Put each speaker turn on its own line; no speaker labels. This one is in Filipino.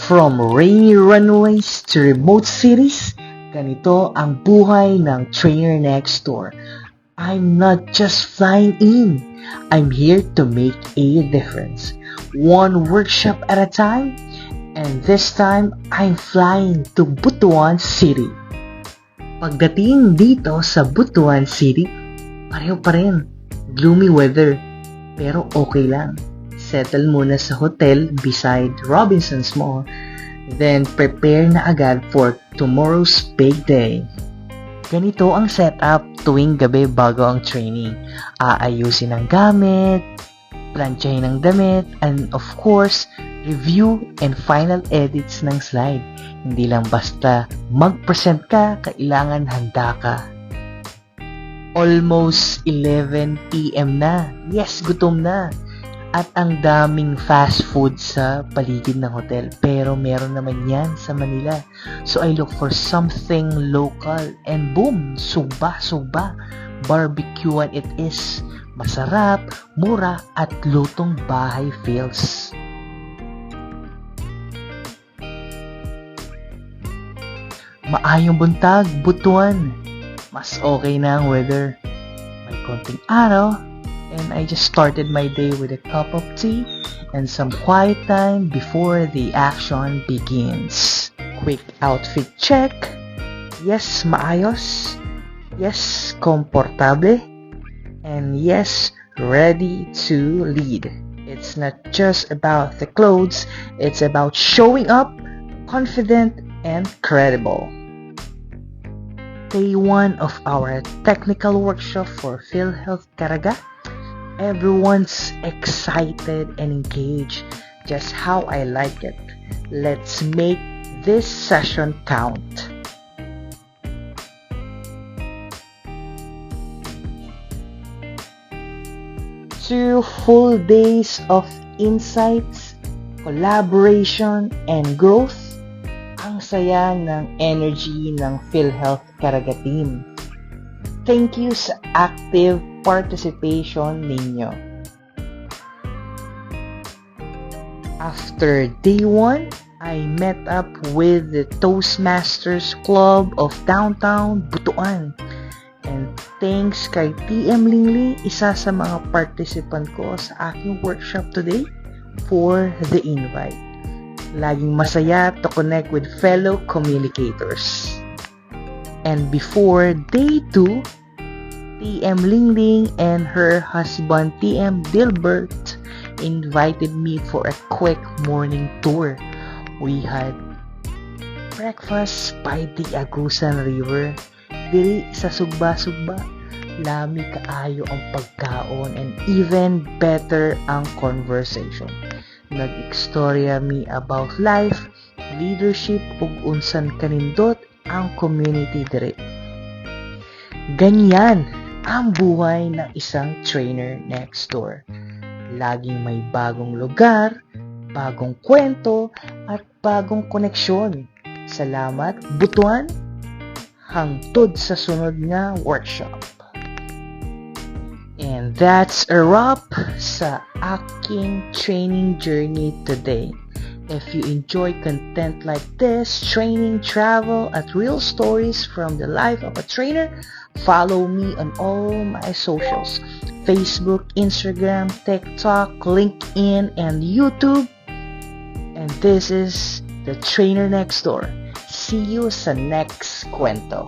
From rainy runways to remote cities, ganito ang buhay ng trainer next door. I'm not just flying in. I'm here to make a difference. One workshop at a time, and this time, I'm flying to Butuan City. Pagdating dito sa Butuan City, pareho pa rin. Gloomy weather, pero okay lang. Settle muna sa hotel beside Robinson's Mall, then prepare na agad for tomorrow's big day. Ganito ang setup tuwing gabi bago ang training. Aayusin ang gamit, plantsahin ang damit, and of course, review and final edits ng slide. Hindi lang basta mag-present ka, kailangan handa ka. Almost 11 p.m. na. Yes, gutom na. At ang daming fast food sa paligid ng hotel. Pero meron naman yan sa Manila. So I look for something local. And boom! Suba! Barbecuean it is. Masarap, mura, at lutong bahay feels. Maayong buntag, Butuan. Mas okay na ang weather. May konting araw. And I just started my day with a cup of tea and some quiet time before the action begins. Quick outfit check. Yes, maayos. Yes, komportable. And yes, ready to lead. It's not just about the clothes, it's about showing up confident and credible. Day 1 of our technical workshop for PhilHealth Caraga. Everyone's excited and engaged, just how I like it. Let's make this session count. Two full days of insights, collaboration, and growth. Ang saya ng energy ng PhilHealth Caraga team. Thank you sa active participation ninyo. After day 1, I met up with the Toastmasters Club of Downtown Butuan. And thanks kay TM Lingli, isa sa mga participant ko sa aking workshop today, for the invite. Laging masaya to connect with fellow communicators. And before day 2, TM Lingling and her husband TM Dilbert invited me for a quick morning tour. We had breakfast by the Agusan River. Diri sa sugba-sugba, lami kaayo ang pagkaon and even better ang conversation. Nag-istorya mi about life, leadership ug unsan kanindot ang community diri. Ganyan ang buhay ng isang trainer next door. Laging may bagong lugar, bagong kwento, at bagong koneksyon. Salamat, Butuan! Hangtod sa sunod nga workshop. And that's a wrap sa aking training journey today. If you enjoy content like this, training, travel, and real stories from the life of a trainer, follow me on all my socials. Facebook, Instagram, TikTok, LinkedIn, and YouTube. And this is the Trainer Next Door. See you sa next kwento.